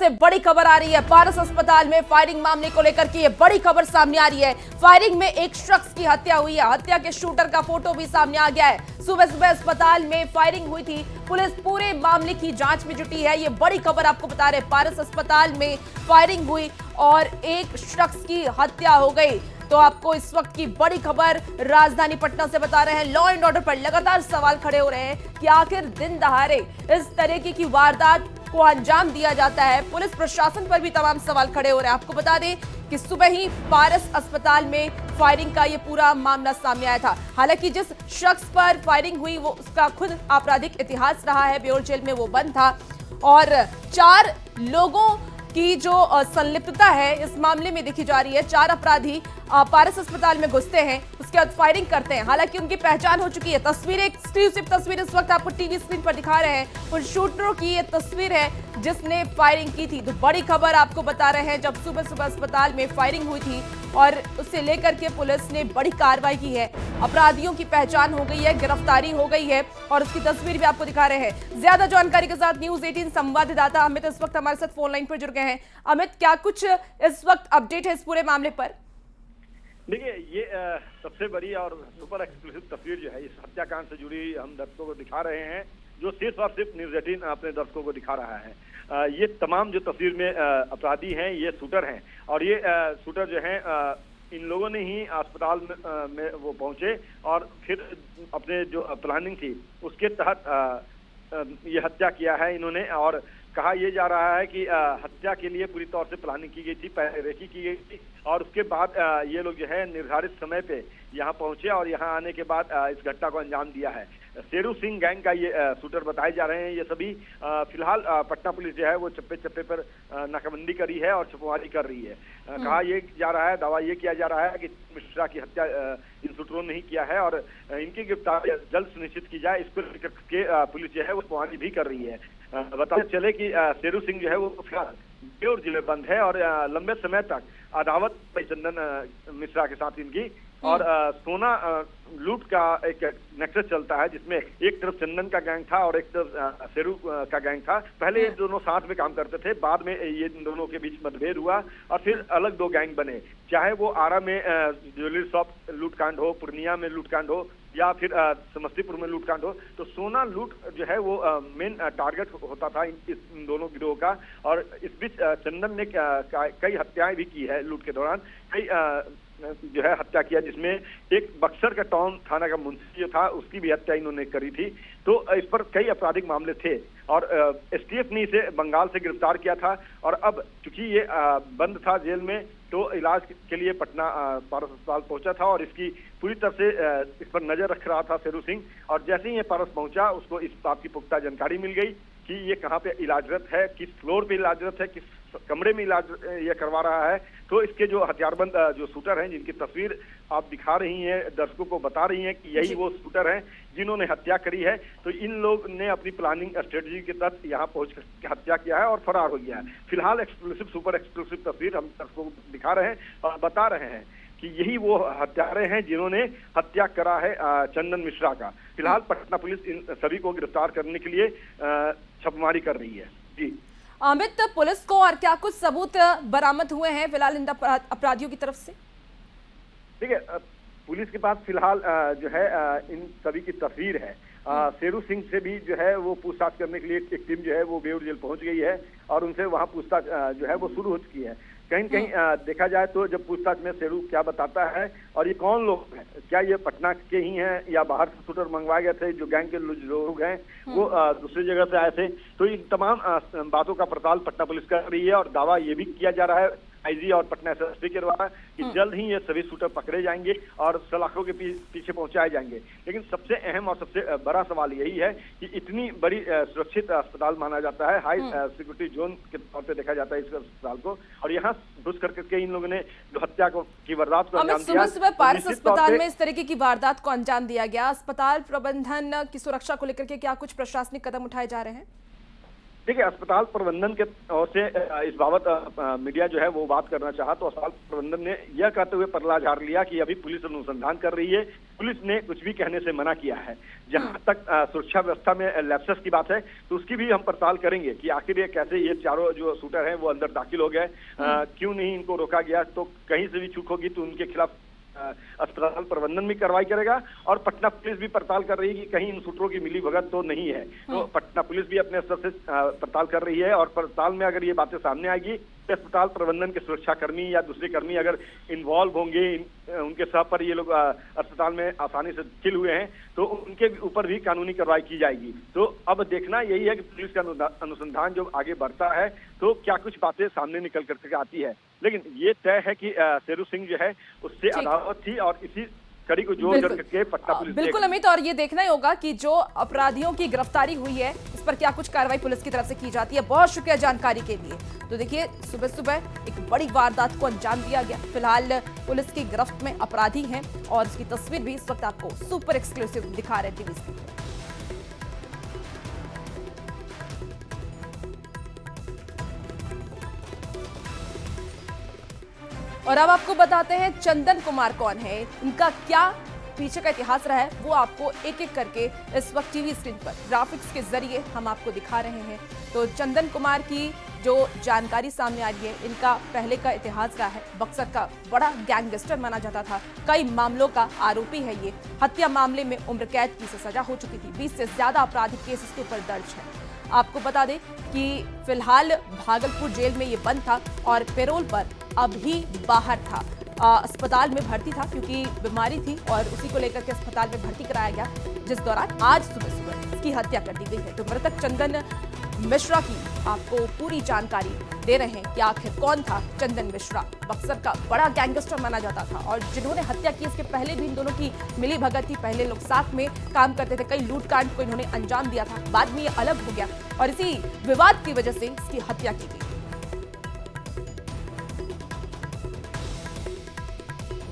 से बड़ी खबर आ रही है। पारस अस्पताल में फायरिंग मामले को लेकर के ये बड़ी खबर सामने आ रही है। फायरिंग में एक शख्स की हत्या हुई है। हत्या के शूटर का फोटो भी सामने आ गया है। सुबह सुबह अस्पताल में फायरिंग हुई थी। पुलिस पूरे मामले की जांच में जुटी है। ये बड़ी खबर आपको बता रहे, पारस अस्पताल में फायरिंग हुई और एक शख्स की हत्या हो गई। तो आपको इस वक्त की बड़ी खबर राजधानी पटना से बता रहे हैं। लॉ एंड ऑर्डर पर लगातार सवाल खड़े हो रहे हैं कि आखिर दिन दहाड़े इस तरीके की वारदात को अंजाम दिया जाता है। पुलिस प्रशासन पर भी तमाम सवाल खड़े हो रहे हैं। आपको बता दें कि सुबह ही पारस अस्पताल में फायरिंग का ये पूरा मामला सामने आया था। हालांकि जिस शख्स पर फायरिंग हुई वो उसका खुद आपराधिक इतिहास रहा है। बेउर जेल में वो बंद था और 4 लोगों की जो संलिप्तता है इस मामले में देखी जा रही है। 4 अपराधी पारस अस्पताल में घुसते हैं, उसके बाद फायरिंग करते हैं। हालांकि उनकी पहचान हो चुकी है। तस्वीरें, एक्सक्लूसिव तस्वीर इस वक्त आपको टीवी स्क्रीन पर दिखा रहे हैं। उन शूटरों की ये तस्वीर है जिसने फायरिंग की थी। तो बड़ी खबर आपको बता रहे हैं, जब सुबह सुबह अस्पताल में फायरिंग हुई थी और उससे लेकर के पुलिस ने बड़ी कार्रवाई की है। अपराधियों की पहचान हो गई है, गिरफ्तारी हो गई है और उसकी तस्वीर भी आपको दिखा रहे हैं। ज्यादा जानकारी के साथ न्यूज़ 18 संवाददाता अमित इस वक्त हमारे साथ फोन लाइन पर जुड़ गए हैं। अमित, क्या कुछ इस वक्त अपडेट है इस पूरे मामले पर? देखिए, ये सबसे बड़ी और सुपर एक्सक्लूसिव तस्वीर जो है इस हत्याकांड से जुड़ी हम दर्शकों को दिखा रहे हैं, जो सिर्फ और सिर्फ न्यूज़ 18 अपने दर्शकों को दिखा रहा है। ये तमाम जो तस्वीर में अपराधी हैं ये शूटर हैं और ये शूटर जो हैं इन लोगों ने ही अस्पताल में वो पहुंचे और फिर अपने जो प्लानिंग थी उसके तहत ये हत्या किया है इन्होंने। और कहा यह जा रहा है कि हत्या के लिए पूरी तौर से प्लानिंग की गई थी, पहले रेकी की गई थी और उसके बाद ये लोग जो है निर्धारित समय पे यहाँ पहुंचे और यहाँ आने के बाद इस घटना को अंजाम दिया है। शेरू सिंह गैंग का ये शूटर बताए जा रहे हैं। ये सभी फिलहाल पटना पुलिस जो है वो चप्पे चप्पे पर नाकाबंदी करी है और छापेमारी कर रही है। कहा यह जा रहा है, दावा ये किया जा रहा है कि मिश्रा की हत्या इन शूटरों ने ही किया है और इनकी गिरफ्तारी जल्द सुनिश्चित की जाए, इसको लेकर के पुलिस जो है वो छापेमारी भी कर रही है। बताते चले कि शेरू सिंह जो है वो फिलहाल बेउर जिले बंद है और लंबे समय तक अदावत चंदन मिश्रा के साथ इनकी और सोना लूट का एक नेक्सस चलता है जिसमें एक तरफ चंदन का गैंग था और एक तरफ शेरू का गैंग था। पहले ये दोनों साथ में काम करते थे, बाद में ये दोनों के बीच मतभेद हुआ और फिर अलग 2 गैंग बने। चाहे वो आरा में ज्वेलरी शॉप लूटकांड हो, पूर्णिया में लूटकांड हो या फिर समस्तीपुर में लूटकांड हो, तो सोना लूट जो है वो मेन टारगेट होता था इन दोनों गिरोह का। और इस बीच चंदन ने कई हत्याएं भी की है लूट के दौरान, कई जो है हत्या किया, जिसमें एक बक्सर का टाउन थाना का मुंशी जो था उसकी भी हत्या इन्होंने करी थी। तो इस पर कई आपराधिक मामले थे और एसटीएफ ने इसे बंगाल से गिरफ्तार किया था और अब चूंकि ये बंद था जेल में तो इलाज के लिए पटना पारस अस्पताल पहुंचा था और इसकी पूरी तरह से इस पर नजर रख रहा था शेरू सिंह। और जैसे ही ये पारस पहुंचा उसको इस बात की पुख्ता जानकारी मिल गई कि ये कहाँ पे इलाजरत है, किस फ्लोर पे इलाजरत है, किस कमरे में इलाज ये करवा रहा है। तो इसके जो हथियारबंद जो शूटर हैं जिनकी तस्वीर आप दिखा रही हैं, दर्शकों को बता रही हैं कि यही वो शूटर हैं जिन्होंने हत्या करी है। तो इन लोग ने अपनी प्लानिंग स्ट्रेटजी के तहत यहाँ पहुंच कर हत्या किया है और फरार हो गया है। फिलहाल एक्सक्लूसिव सुपर एक्सक्लूसिव तस्वीर हम दर्शकों को दिखा रहे हैं और बता रहे हैं कि यही वो हत्यारे हैं जिन्होंने हत्या करा है चंदन मिश्रा का। फिलहाल पटना पुलिस इन सभी को गिरफ्तार करने के लिए छापेमारी कर रही है। जी अमित, पुलिस को और क्या कुछ सबूत बरामद हुए हैं फिलहाल इन अपराधियों की तरफ से? ठीक है, पुलिस के पास फिलहाल जो है इन सभी की तस्वीर है। शेरू सिंह से भी जो है वो पूछताछ करने के लिए एक टीम जो है वो बेउर जेल पहुंच गई है और उनसे वहां पूछताछ जो है वो शुरू हो चुकी है। कहीं कहीं देखा जाए तो जब पूछताछ में शेरू क्या बताता है और ये कौन लोग हैं, क्या ये पटना के ही हैं या बाहर से शूटर मंगवाए गए थे, जो गैंग के लोग हैं वो दूसरी जगह से आए थे, तो इन तमाम बातों का पड़ताल पटना पुलिस कर रही है। और दावा ये भी किया जा रहा है आईजी और पटना एसएसपी के द्वारा कि जल्द ही ये सभी शूटर पकड़े जाएंगे और सलाखों के पीछे पहुंचाए जाएंगे। लेकिन सबसे अहम और सबसे बड़ा सवाल यही है कि इतनी बड़ी सुरक्षित अस्पताल माना जाता है, हाई सिक्योरिटी जोन के तौर पे देखा जाता है इस अस्पताल को, और यहाँ घुस करके इन लोगों ने जो हत्या की वारदात को अंजाम दिया। सुबह पारस अस्पताल में इस तरीके की वारदात को अंजाम दिया गया। अस्पताल प्रबंधन की सुरक्षा को लेकर के क्या कुछ प्रशासनिक कदम उठाए जा रहे हैं? देखिए, अस्पताल प्रबंधन के ओर से इस बाबत मीडिया जो है वो बात करना चाहा तो अस्पताल प्रबंधन ने यह कहते हुए परला झाड़ लिया कि अभी पुलिस अनुसंधान कर रही है, पुलिस ने कुछ भी कहने से मना किया है। जहां तक सुरक्षा व्यवस्था में लैप्सेस की बात है तो उसकी भी हम पड़ताल करेंगे कि आखिर ये कैसे ये चारों जो शूटर हैं वो अंदर दाखिल हो गए, क्यों नहीं इनको रोका गया। तो कहीं से भी चूक होगी तो उनके खिलाफ अस्पताल प्रबंधन भी कार्रवाई करेगा और पटना पुलिस भी पड़ताल कर रही है कि कहीं इन शूटरों की मिलीभगत तो नहीं है। तो पटना पुलिस भी अपने स्तर से पड़ताल कर रही है और पड़ताल में अगर ये बातें सामने आएगी तो अस्पताल प्रबंधन के सुरक्षा कर्मी या दूसरे कर्मी अगर इन्वॉल्व होंगे, उनके सह पर ये लोग अस्पताल में आसानी से चिल हुए हैं तो उनके ऊपर भी कानूनी कार्रवाई की जाएगी। तो अब देखना यही है कि पुलिस का अनुसंधान जो आगे बढ़ता है तो क्या कुछ बातें सामने निकल करके आती है। लेकिन ये तय है कि शेरू सिंह जो है उससे अदावत थी और इसी कड़ी को जोड़ करके पटना पुलिस बिल्कुल अमित, और ये देखना ही होगा कि जो अपराधियों की गिरफ्तारी हुई है इस पर क्या कुछ कार्रवाई पुलिस की तरफ से की जाती है। बहुत शुक्रिया जानकारी के लिए। तो देखिए, सुबह सुबह एक बड़ी वारदात को अंजाम दिया गया। फिलहाल पुलिस की गिरफ्त में अपराधी हैं और उसकी तस्वीर भी इस वक्त आपको सुपर एक्सक्लूसिव दिखा रहे टीवी स्क्रीन पर। और अब आपको बताते हैं चंदन कुमार कौन है, इनका क्या पीछे का इतिहास रहा है वो आपको एक एक करके इस वक्त टीवी स्क्रीन पर ग्राफिक्स के जरिए हम आपको दिखा रहे हैं। तो चंदन कुमार की जो जानकारी सामने आ रही है, इनका पहले का इतिहास रहा है। बक्सर का बड़ा गैंगस्टर माना जाता था, कई मामलों का आरोपी है ये। हत्या मामले में उम्र कैद की सजा हो चुकी थी, 20 से ज्यादा आपराधिक केस इसके ऊपर दर्ज है। आपको बता दें कि फिलहाल भागलपुर जेल में ये बंद था और पैरोल पर अभी बाहर था। अस्पताल में भर्ती था क्योंकि बीमारी थी और उसी को लेकर के अस्पताल में भर्ती कराया गया, जिस दौरान आज सुबह सुबह इसकी हत्या कर दी गई है। तो मृतक चंदन मिश्रा की आपको पूरी जानकारी दे रहे हैं कि आखिर कौन था चंदन मिश्रा। बक्सर का बड़ा गैंगस्टर माना जाता था और जिन्होंने हत्या की इसके पहले भी इन दोनों की मिली भगत थी। पहले लोग साथ में काम करते थे, कई लूटकांड को इन्होंने अंजाम दिया था, बाद में ये अलग हो गया और इसी विवाद की वजह से इसकी हत्या की गई।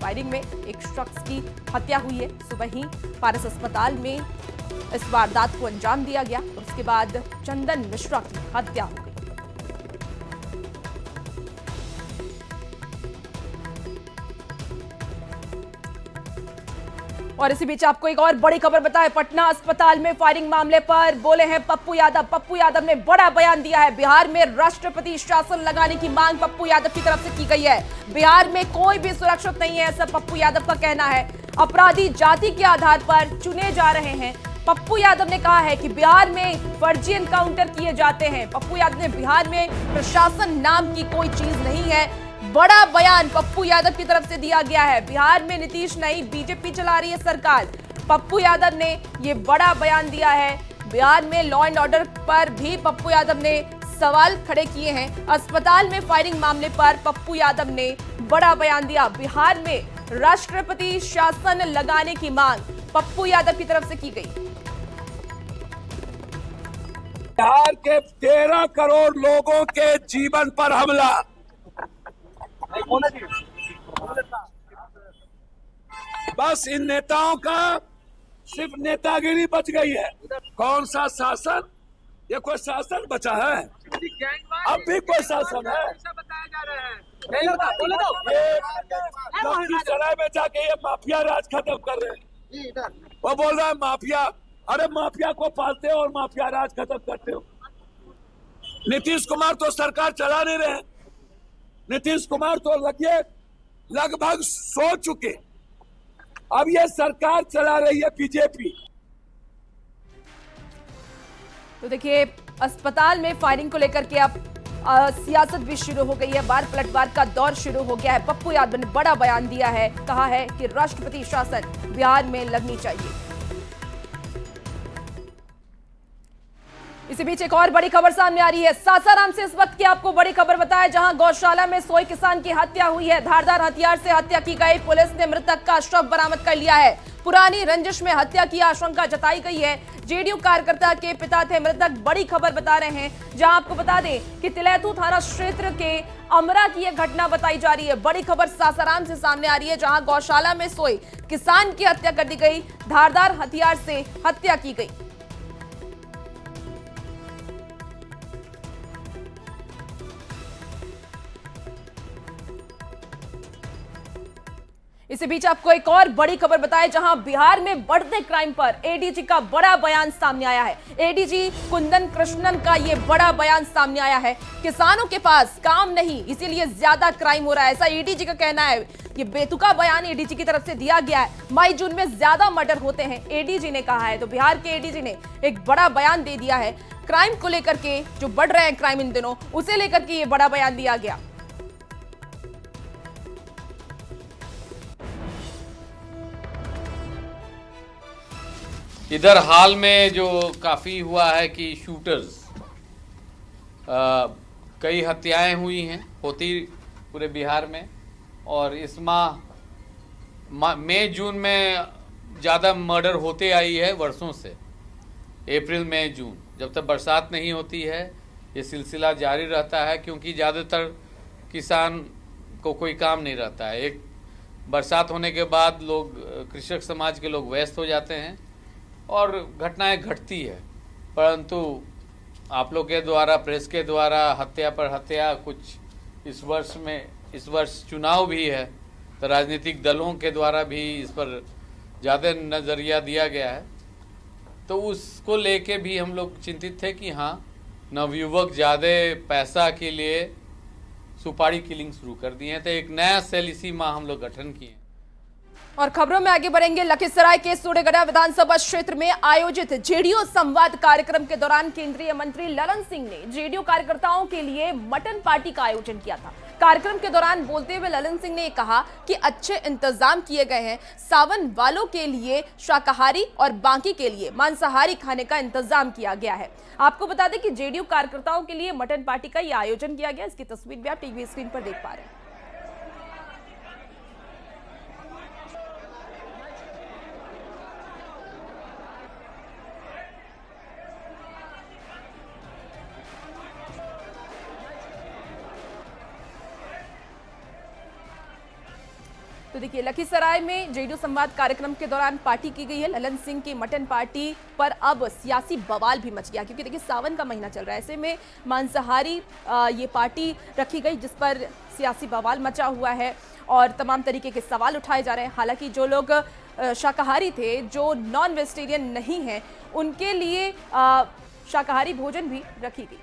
फायरिंग में एक शख्स की हत्या हुई है। सुबह ही पारस अस्पताल में इस वारदात को अंजाम दिया गया और उसके बाद चंदन मिश्रा की हत्या हो गई। और इसी बीच आपको एक और बड़ी खबर बताएं, पटना अस्पताल में फायरिंग मामले पर बोले हैं पप्पू यादव। पप्पू यादव ने बड़ा बयान दिया है। बिहार में राष्ट्रपति शासन लगाने की मांग पप्पू यादव की तरफ से की गई है। बिहार में कोई भी सुरक्षित नहीं है, ऐसा पप्पू यादव का कहना है। अपराधी जाति के आधार पर चुने जा रहे हैं। पप्पू यादव ने कहा है कि बिहार में फर्जी एनकाउंटर किए जाते हैं। पप्पू यादव ने बिहार में प्रशासन नाम की कोई चीज नहीं है। बड़ा बयान पप्पू यादव की तरफ से दिया गया है। बिहार में नीतीश नहीं, बीजेपी चला रही है सरकार। पप्पू यादव ने ये बड़ा बयान दिया है। बिहार में लॉ एंड ऑर्डर पर भी पप्पू यादव ने सवाल खड़े किए हैं। अस्पताल में फायरिंग मामले पर पप्पू यादव ने बड़ा बयान दिया। बिहार में राष्ट्रपति शासन लगाने की मांग पप्पू यादव की तरफ से की गई। बिहार के 13 करोड़ लोगों के जीवन पर हमला, बस इन नेताओं का सिर्फ नेतागिरी बच गई है। कौन सा शासन? ये कोई शासन बचा है? अब भी कोई शासन है? लखीसराय में जाके ये माफिया राज खत्म कर रहे हैं। वो बोल रहा है माफिया, अरे माफिया को पालते हो और माफिया राज खत्म करते हो। नीतीश कुमार तो सरकार चला नहीं रहे। नीतीश कुमार तो लगभग सो चुके, अब ये सरकार चला रही है बीजेपी। तो देखिए, अस्पताल में फायरिंग को लेकर के अब सियासत भी शुरू हो गई है। बार पलटवार का दौर शुरू हो गया है। पप्पू यादव ने बड़ा बयान दिया है, कहा है कि राष्ट्रपति शासन बिहार में लगनी चाहिए। इसी बीच एक और बड़ी खबर सामने आ रही है। सासाराम से इस वक्त की आपको बड़ी खबर बताया, जहां गौशाला में सोए किसान की हत्या हुई है। धारदार हथियार से हत्या की गई। पुलिस ने मृतक का शव बरामद कर लिया है। पुरानी रंजिश में हत्या की आशंका जताई गई है। जेडीयू कार्यकर्ता के पिता थे मृतक। बड़ी खबर बता रहे हैं, जहां आपको बता दें कि तिलैतू थाना क्षेत्र के अमरा की यह घटना बताई जा रही है। बड़ी खबर सासाराम से सामने आ रही है, जहां गौशाला में सोए किसान की हत्या कर दी गई। धारदार हथियार से हत्या की गई। इसी बीच आपको एक और बड़ी खबर बताएं, जहां बिहार में बढ़ते क्राइम पर एडीजी का बड़ा बयान सामने आया है। एडीजी कुंदन कृष्णन का यह बड़ा बयान सामने आया है। किसानों के पास काम नहीं, इसीलिए ज्यादा क्राइम हो रहा है, ऐसा एडीजी का कहना है। ये बेतुका बयान एडीजी की तरफ से दिया गया है। मई जून में ज्यादा मर्डर होते हैं, एडीजी ने कहा है। तो बिहार के एडीजी ने एक बड़ा बयान दे दिया है क्राइम को लेकर के, जो बढ़ रहे हैं क्राइम इन दिनों, उसे लेकर के ये बड़ा बयान दिया गया। इधर हाल में जो काफ़ी हुआ है कि शूटर्स, कई हत्याएं हुई हैं, होती पूरे बिहार में। और इस माह मई जून में ज़्यादा मर्डर होते आई है वर्षों से। अप्रैल मई जून, जब तक बरसात नहीं होती है ये सिलसिला जारी रहता है, क्योंकि ज़्यादातर किसान को कोई काम नहीं रहता है। एक बरसात होने के बाद लोग, कृषक समाज के लोग व्यस्त हो जाते हैं और घटनाएं घटती है। परंतु आप लोग के द्वारा, प्रेस के द्वारा हत्या पर हत्या, कुछ इस वर्ष चुनाव भी है, तो राजनीतिक दलों के द्वारा भी इस पर ज़्यादा नज़रिया दिया गया है। तो उसको लेके भी हम लोग चिंतित थे कि हाँ, नवयुवक ज़्यादा पैसा के लिए सुपारी किलिंग शुरू कर दिए हैं। तो एक नया सेल इसी माह हम लोग गठन किए। और खबरों में आगे बढ़ेंगे। लखीसराय के सूर्यगढ़ा विधानसभा क्षेत्र में आयोजित जेडीयू संवाद कार्यक्रम के दौरान केंद्रीय मंत्री ललन सिंह ने जेडीयू कार्यकर्ताओं के लिए मटन पार्टी का आयोजन किया था। कार्यक्रम के दौरान बोलते हुए ललन सिंह ने कहा कि अच्छे इंतजाम किए गए हैं। सावन वालों के लिए शाकाहारी और बाकी के लिए मांसाहारी खाने का इंतजाम किया गया है। आपको बता दें कि जेडीयू कार्यकर्ताओं के लिए मटन पार्टी का यह आयोजन किया गया। इसकी तस्वीर भी आप टीवी स्क्रीन पर देख पा रहे हैं। तो देखिए, लखीसराय में जेडीयू संवाद कार्यक्रम के दौरान पार्टी की गई है। ललन सिंह की मटन पार्टी पर अब सियासी बवाल भी मच गया, क्योंकि देखिए सावन का महीना चल रहा है। ऐसे में मांसाहारी ये पार्टी रखी गई, जिस पर सियासी बवाल मचा हुआ है और तमाम तरीके के सवाल उठाए जा रहे हैं। हालांकि जो लोग शाकाहारी थे, जो नॉन वेजिटेरियन नहीं हैं, उनके लिए शाकाहारी भोजन भी रखी गई।